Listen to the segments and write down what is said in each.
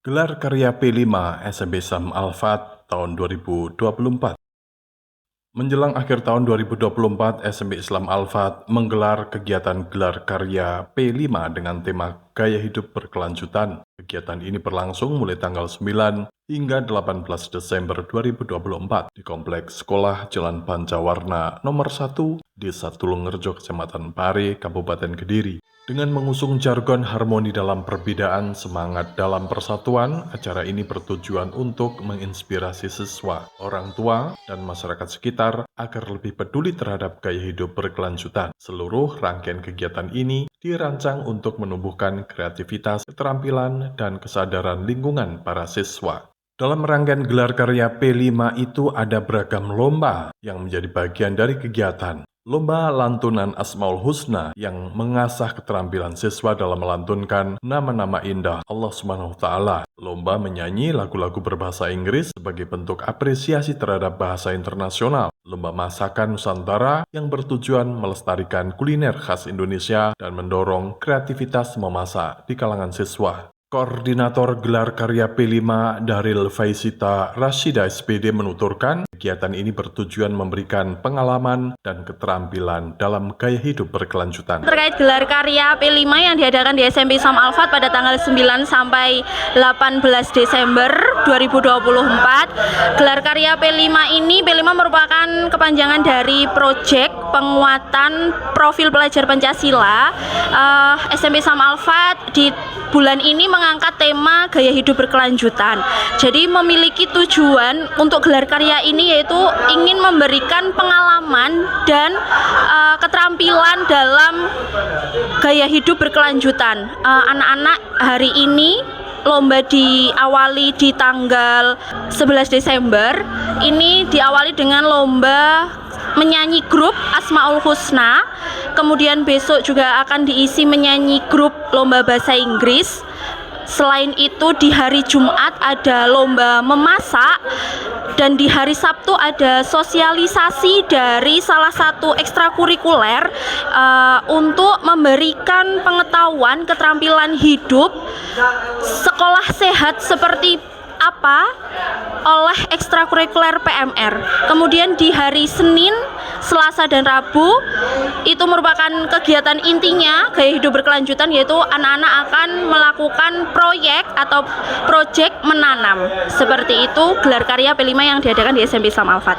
Gelar Karya P5 SMP Islam Al-Fat tahun 2024. Menjelang akhir tahun 2024, SMP Islam Al-Fat menggelar kegiatan Gelar Karya P5 dengan tema Gaya Hidup Berkelanjutan. Kegiatan ini berlangsung mulai tanggal 9 hingga 18 Desember 2024 di Kompleks Sekolah Jalan Pancawarna nomor 1, Desa Tulungerjo, Kecamatan Pare, Kabupaten Kediri. Dengan mengusung jargon harmoni dalam perbedaan, semangat dalam persatuan, acara ini bertujuan untuk menginspirasi siswa, orang tua, dan masyarakat sekitar agar lebih peduli terhadap gaya hidup berkelanjutan. Seluruh rangkaian kegiatan ini dirancang untuk menumbuhkan kreativitas, keterampilan, dan kesadaran lingkungan para siswa. Dalam rangkaian gelar karya P5 itu ada beragam lomba yang menjadi bagian dari kegiatan. Lomba lantunan Asmaul Husna yang mengasah keterampilan siswa dalam melantunkan nama-nama indah Allah SWT. Lomba menyanyi lagu-lagu berbahasa Inggris sebagai bentuk apresiasi terhadap bahasa internasional. Lomba masakan Nusantara yang bertujuan melestarikan kuliner khas Indonesia dan mendorong kreativitas memasak di kalangan siswa. Koordinator Gelar Karya P5 Daryl Faisita Rashida SPD menuturkan, kegiatan ini bertujuan memberikan pengalaman dan keterampilan dalam gaya hidup berkelanjutan. Terkait Gelar Karya P5 yang diadakan di SMP Islam Al-Fat pada tanggal 9 sampai 18 Desember 2024, Gelar Karya P5 merupakan kepanjangan dari proyek penguatan profil pelajar Pancasila. SMP Islam Al-Fat di bulan ini mengangkat tema gaya hidup berkelanjutan. Jadi memiliki tujuan untuk gelar karya ini yaitu ingin memberikan pengalaman dan keterampilan dalam gaya hidup berkelanjutan. Anak-anak hari ini lomba diawali di tanggal 11 Desember. Ini diawali dengan lomba menyanyi grup Asmaul Husna. Kemudian besok juga akan diisi menyanyi grup lomba bahasa Inggris. Selain itu di hari Jumat ada lomba memasak, dan di hari Sabtu ada sosialisasi dari salah satu ekstrakurikuler untuk memberikan pengetahuan keterampilan hidup sekolah sehat seperti apa oleh ekstrakurikuler PMR. Kemudian di hari Senin, Selasa, dan Rabu itu merupakan kegiatan intinya gaya hidup berkelanjutan, yaitu anak-anak akan melakukan proyek atau proyek menanam. Seperti itu gelar karya P5 yang diadakan di SMP Islam Al-Fat.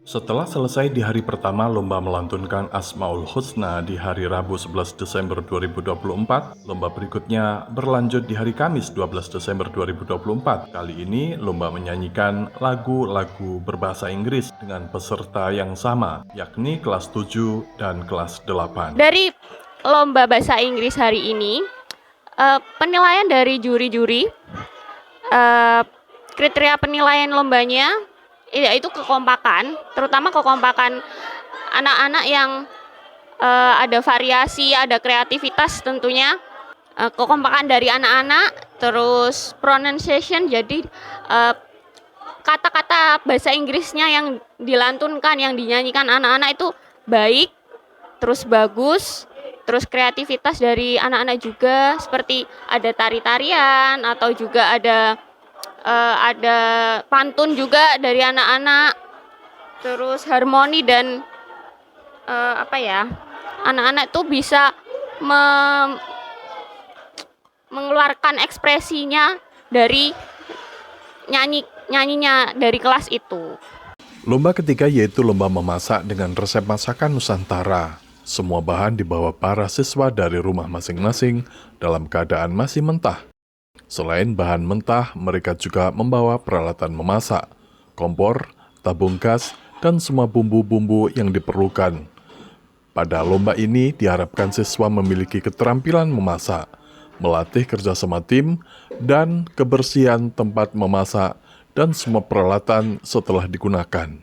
Setelah selesai di hari pertama lomba melantunkan Asmaul Husna di hari Rabu 11 Desember 2024, lomba berikutnya berlanjut di hari Kamis 12 Desember 2024. Kali ini lomba menyanyikan lagu-lagu berbahasa Inggris dengan peserta yang sama, yakni kelas 7 dan kelas 8. Dari lomba bahasa Inggris hari ini, penilaian dari juri-juri, kriteria penilaian lombanya yaitu kekompakan, terutama kekompakan anak-anak yang ada variasi, ada kreativitas tentunya, kekompakan dari anak-anak, terus pronunciation, jadi kata-kata bahasa Inggrisnya yang dilantunkan, yang dinyanyikan anak-anak itu baik, terus bagus, terus kreativitas dari anak-anak juga, seperti ada tari-tarian atau juga ada pantun juga dari anak-anak, terus harmoni dan anak-anak itu bisa mengeluarkan ekspresinya dari nyanyinya dari kelas itu. Lomba ketiga yaitu lomba memasak dengan resep masakan Nusantara. Semua bahan dibawa para siswa dari rumah masing-masing dalam keadaan masih mentah. Selain bahan mentah, mereka juga membawa peralatan memasak, kompor, tabung gas, dan semua bumbu-bumbu yang diperlukan. Pada lomba ini diharapkan siswa memiliki keterampilan memasak, melatih kerjasama tim, dan kebersihan tempat memasak, dan semua peralatan setelah digunakan.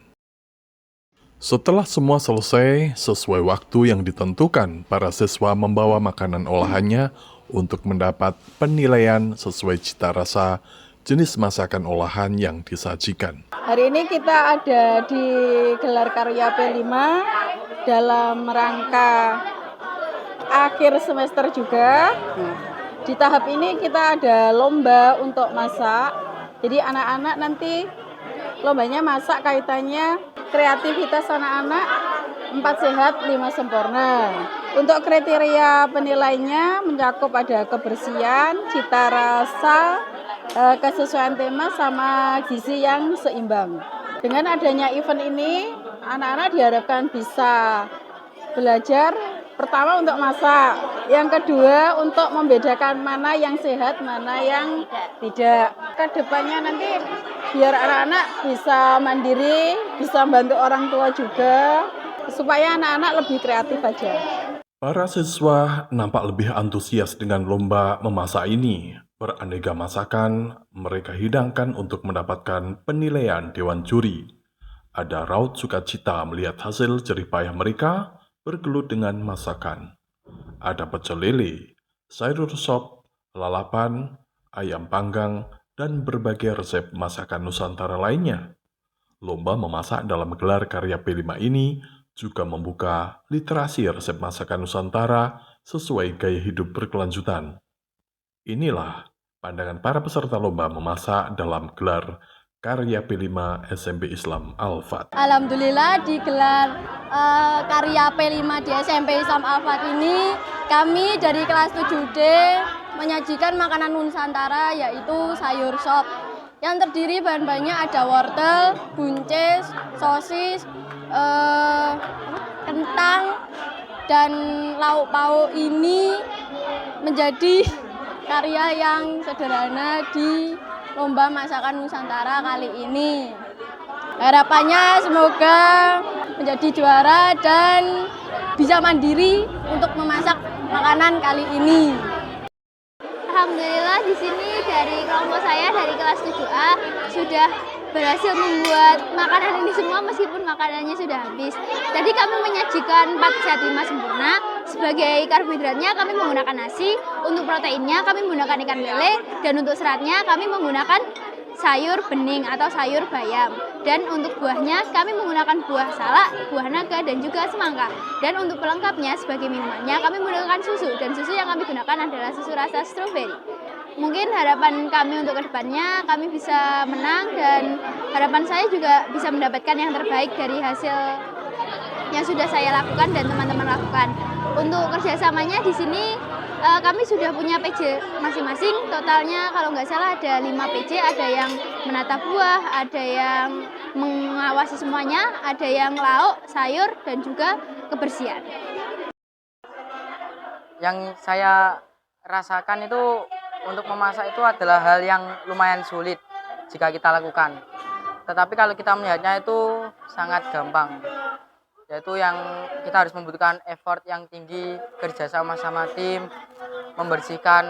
Setelah semua selesai, sesuai waktu yang ditentukan, para siswa membawa makanan olahannya untuk mendapat penilaian sesuai cita rasa jenis masakan olahan yang disajikan. Hari ini kita ada di gelar karya P5 dalam rangka akhir semester juga. Di tahap ini kita ada lomba untuk masak. Jadi anak-anak nanti lombanya masak kaitannya kreativitas anak-anak 4 sehat 5 sempurna. Untuk kriteria penilainya mencakup ada kebersihan, cita rasa, kesesuaian tema sama gizi yang seimbang. Dengan adanya event ini, anak-anak diharapkan bisa belajar pertama untuk masak, yang kedua untuk membedakan mana yang sehat, mana yang tidak. Kedepannya nanti biar anak-anak bisa mandiri, bisa bantu orang tua juga, supaya anak-anak lebih kreatif aja. Para siswa nampak lebih antusias dengan lomba memasak ini. Beraneka masakan mereka hidangkan untuk mendapatkan penilaian dewan juri. Ada raut sukacita melihat hasil jerih payah mereka bergelut dengan masakan. Ada pecel lele, sayur sop, lalapan, ayam panggang, dan berbagai resep masakan Nusantara lainnya. Lomba memasak dalam gelar karya P5 ini juga membuka literasi resep masakan Nusantara sesuai gaya hidup berkelanjutan. Inilah pandangan para peserta lomba memasak dalam gelar karya P5 SMP Islam Al-Fat. Alhamdulillah di gelar karya P5 di SMP Islam Al-Fat ini kami dari kelas 7D menyajikan makanan Nusantara yaitu sayur sop yang terdiri bahan-bahannya ada wortel, buncis, sosis, kentang, dan lauk pauk ini menjadi karya yang sederhana di lomba masakan Nusantara kali ini. Harapannya semoga menjadi juara dan bisa mandiri untuk memasak makanan kali ini. Alhamdulillah di sini dari kelompok saya dari kelas 7A sudah berhasil membuat makanan ini semua meskipun makanannya sudah habis. Jadi kami menyajikan 4 sehat 5 sempurna. Sebagai karbohidratnya kami menggunakan nasi, untuk proteinnya kami menggunakan ikan lele, dan untuk seratnya kami menggunakan sayur bening atau sayur bayam. Dan untuk buahnya kami menggunakan buah salak, buah naga, dan juga semangka. Dan untuk pelengkapnya sebagai minumannya kami menggunakan susu, dan susu yang kami gunakan adalah susu rasa stroberi. Mungkin harapan kami untuk kedepannya kami bisa menang, dan harapan saya juga bisa mendapatkan yang terbaik dari hasil yang sudah saya lakukan dan teman-teman lakukan. Untuk kerjasamanya di sini kami sudah punya PJ masing-masing. Totalnya kalau nggak salah ada 5 PJ, ada yang menata buah, ada yang mengawasi semuanya, ada yang lauk, sayur, dan juga kebersihan. Yang saya rasakan itu untuk memasak itu adalah hal yang lumayan sulit jika kita lakukan. Tetapi kalau kita melihatnya itu sangat gampang. Yaitu yang kita harus membutuhkan effort yang tinggi, kerja sama tim, membersihkan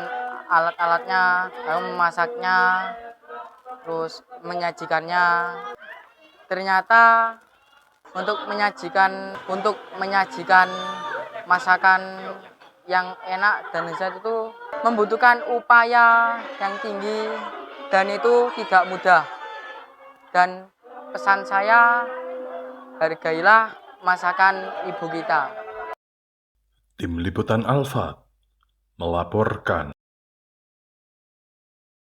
alat-alatnya, lalu memasaknya, terus menyajikannya. Ternyata untuk menyajikan masakan yang enak dan lezat itu membutuhkan upaya yang tinggi dan itu tidak mudah. Dan pesan saya, hargailah masakan ibu kita. Tim Liputan Al-Fat melaporkan.